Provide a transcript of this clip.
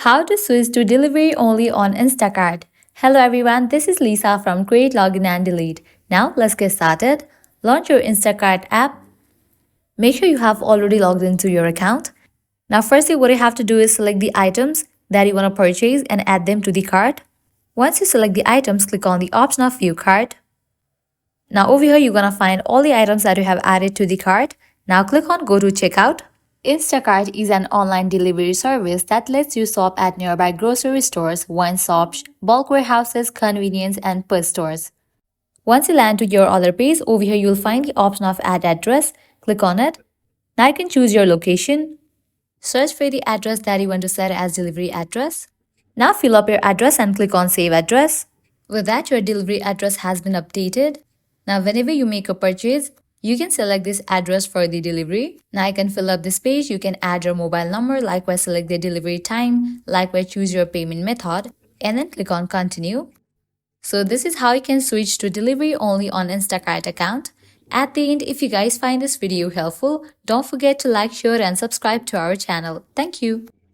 How to switch to delivery only on Instacart. Hello everyone, this is Lisa from Create, Login and Delete. Now let's get started. Launch your Instacart app. Make sure you have already logged into your account. Now firstly, what you have to do is select the items that you want to purchase and add them to the cart. Once you select the items, click on the option of View Cart. Now over here, you're going to find all the items that you have added to the cart. Now click on Go to Checkout. Instacart is an online delivery service that lets you shop at nearby grocery stores, wine shops, bulk warehouses, convenience, and pet stores. Once you land to your order page, over here you'll find the option of Add Address. Click on it. Now you can choose your location. Search for the address that you want to set as delivery address. Now fill up your address and click on Save Address. With that, your delivery address has been updated. Now whenever you make a purchase, you can select this address for the delivery. Now you can fill up this page. You can add your mobile number, likewise select the delivery time, likewise choose your payment method, and then click on Continue. So this is how you can switch to delivery only on Instacart account. At the end, if you guys find this video helpful, don't forget to like, share, and subscribe to our channel. Thank you.